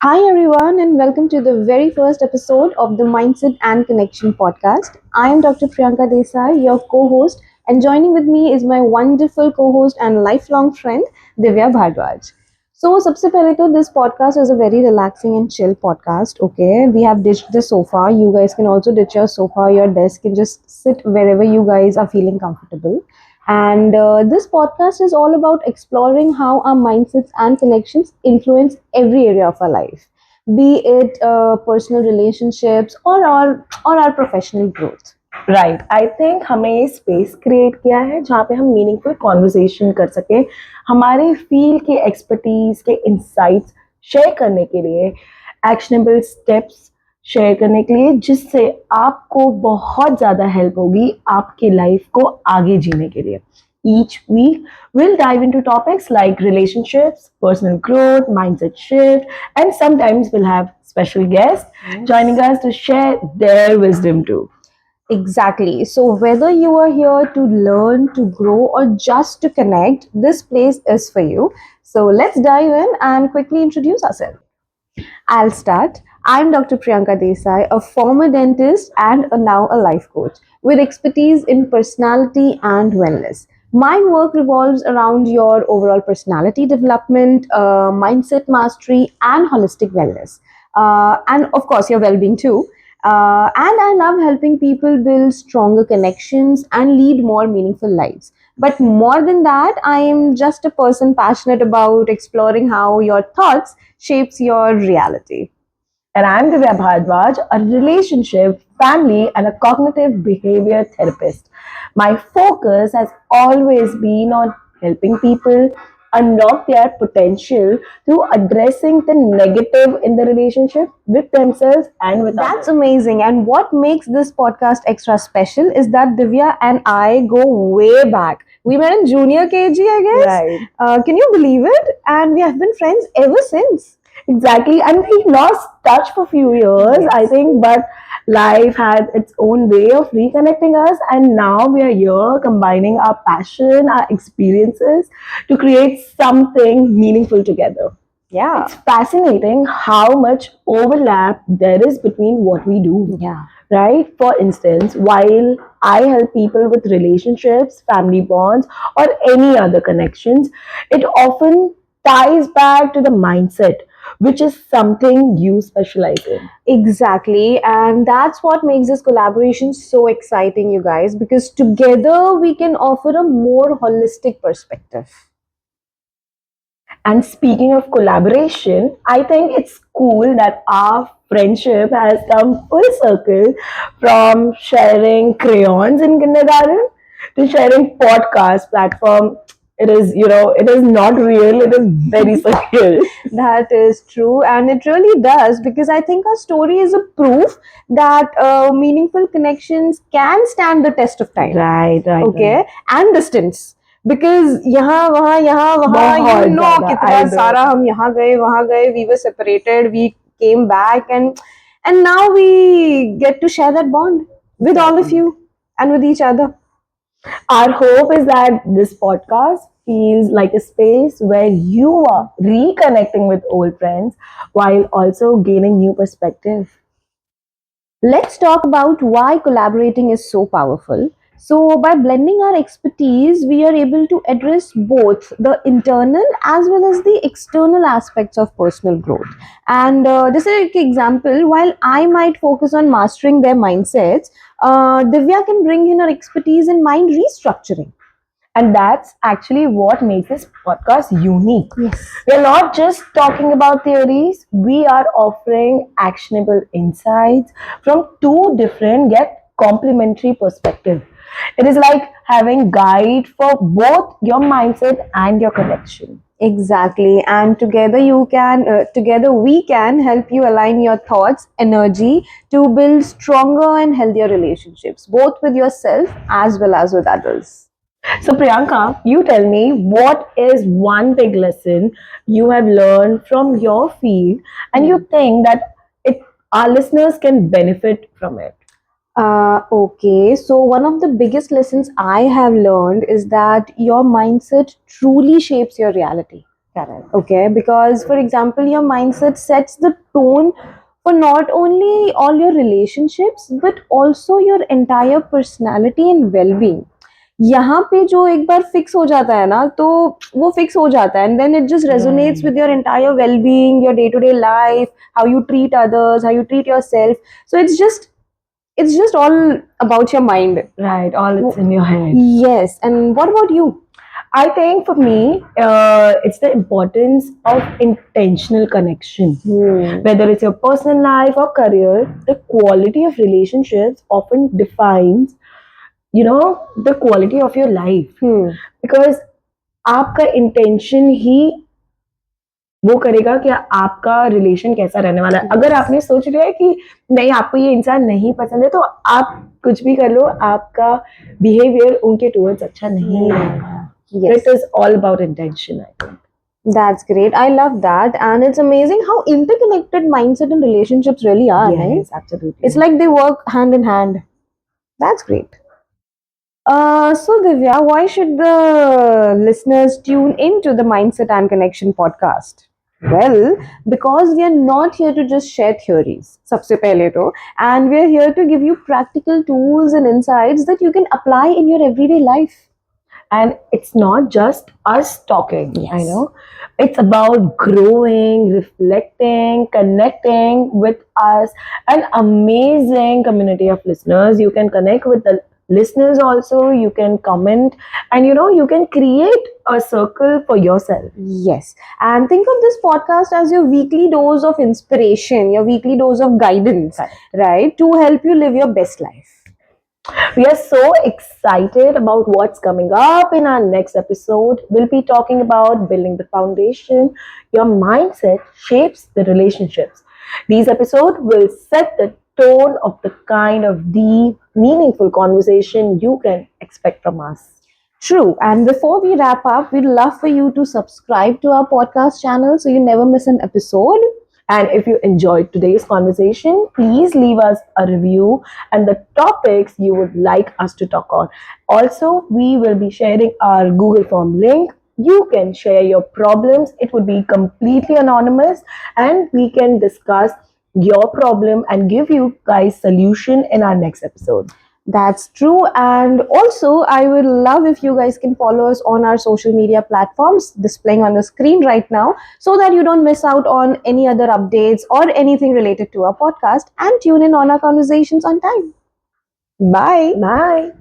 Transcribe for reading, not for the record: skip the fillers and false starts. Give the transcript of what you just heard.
Hi, everyone, and welcome to the very first episode of the Mindset and Connection podcast. I am Dr. Priyanka Desai, your co host, and joining with me is my wonderful co host and lifelong friend, Divya Bhardwaj. So, सबसे पहले तो this podcast is a very relaxing and chill podcast. Okay, we have ditched the sofa. You guys can also ditch your sofa, your desk, and just sit wherever you guys are feeling comfortable. And this podcast is all about exploring how our mindsets and connections influence every area of our life, be it personal relationships or our professional growth. Right I think हमें ये space create किया है जहाँ पे हम meaningful conversation कर सके हमारे फील्ड के एक्सपर्टीज के इंसाइट्स शेयर करने के लिए एक्शनेबल स्टेप्स शेयर करने के लिए जिससे आपको बहुत ज़्यादा हेल्प होगी आपके लाइफ को आगे जीने के लिए each week we'll dive into topics like relationships, personal growth, mindset shift, and sometimes we'll have special guests joining us to share their wisdom too. Exactly. So, whether you are here to learn, to grow, or just to connect, this place is for you. So, let's dive in and quickly introduce ourselves. I'll start. I'm Dr. Priyanka Desai, a former dentist and now a life coach with expertise in personality and wellness. My work revolves around your overall personality development, mindset mastery, and holistic wellness. And of course, your well being too. And I love helping people build stronger connections and lead more meaningful lives. But more than that, I am just a person passionate about exploring how your thoughts shapes your reality. And I'm Divya Bhardwaj, a relationship, family, and a cognitive behavior therapist. My focus has always been on helping people unlock their potential through addressing the negative in the relationship with themselves and with That's others. amazing. And what makes this podcast extra special is that Divya and I go way back. We met in junior KG, I guess. Right. Can you believe it? And we have been friends ever since. Exactly. And we lost touch for a few years, Yes. I think, but life had its own way of reconnecting us. And now we are here combining our passion, our experiences to create something meaningful together. Yeah. It's fascinating how much overlap there is between what we do. Yeah. Right? For instance, while I help people with relationships, family bonds, or any other connections, it often ties back to the mindset, which is something you specialize in. Exactly. And that's what makes this collaboration so exciting, you guys, because together we can offer a more holistic perspective. And speaking of collaboration, I think it's cool that our friendship has come full circle from sharing crayons in kindergarten to sharing podcast platform. It is, it is not real, it is very surreal. That is true, and it really does because I think our story is a proof that meaningful connections can stand the test of time. Right. Okay, and distance. Because यहाँ वहाँ बहुत you know ज़्यादा, I कितना know. सारा हम यहाँ गए वहाँ गए, we were separated, we came back, and now we get to share that bond with all of you and with each other. Our hope is that this podcast feels like a space where you are reconnecting with old friends while also gaining new perspective. Let's talk about why collaborating is so powerful. So, by blending our expertise, we are able to address both the internal as well as the external aspects of personal growth. And just an example, while I might focus on mastering their mindsets, Divya can bring in her expertise in mind restructuring. And that's actually what makes this podcast unique. Yes. We're not just talking about theories, we are offering actionable insights from two different yet complementary perspectives. It is like having guide for both your mindset and your connection. Exactly, and together we can help you align your thoughts, energy to build stronger and healthier relationships, both with yourself as well as with others. So, Priyanka, you tell me what is one big lesson you have learned from your field and you think that it, our listeners can benefit from it? Okay, so one of the biggest lessons I have learned is that your mindset truly shapes your reality. Correct. Okay, because for example, your mindset sets the tone for not only all your relationships but also your entire personality and well-being. यहाँ पे जो एक बार fix हो जाता है ना तो वो फिक्स हो जाता है and then it just resonates Right. With your entire well-being, your day-to-day life, how you treat others, how you treat yourself. So it's just all about your mind. Right, all it's in your head. Yes, and what about you? I think for me, it's the importance of intentional connection. Whether it's your personal life or career, the quality of relationships often defines, the quality of your life. Because आपका intention ही वो करेगा कि आपका relation कैसा रहने वाला है. अगर आपने सोच लिया है कि नहीं, आपको ये इंसान नहीं पसंद है, तो आप कुछ भी कर लो, आपका बिहेवियर उनके टुवर्ड्स अच्छा नहीं रहेगा. Yes. It is all about intention, I think. That's great. I love that. And it's amazing how interconnected mindset and relationships really are. Right? Yes, absolutely. It's like they work hand in hand. That's great. So, Divya, why should the listeners tune into the Mindset and Connection podcast? Well, because we are not here to just share theories, sabse pehle to, and we are here to give you practical tools and insights that you can apply in your everyday life. And it's not just us talking. Yes. I know it's about growing, reflecting, connecting with us, an amazing community of listeners. You can connect with the listeners also. You can comment, and you can create a circle for yourself. Yes. And think of this podcast as your weekly dose of inspiration, your weekly dose of guidance, right? To help you live your best life. We are so excited about what's coming up in our next episode. We'll be talking about building the foundation. Your mindset shapes the relationships. These episodes will set the tone of the kind of deep, meaningful conversation you can expect from us. True. And before we wrap up, we'd love for you to subscribe to our podcast channel so you never miss an episode. And if you enjoyed today's conversation, please leave us a review and the topics you would like us to talk on. Also, we will be sharing our Google Form link. You can share your problems. It would be completely anonymous and we can discuss your problem and give you guys solution in our next episode. That's true. And also, I would love if you guys can follow us on our social media platforms displaying on the screen right now so that you don't miss out on any other updates or anything related to our podcast and tune in on our conversations on time. Bye. Bye.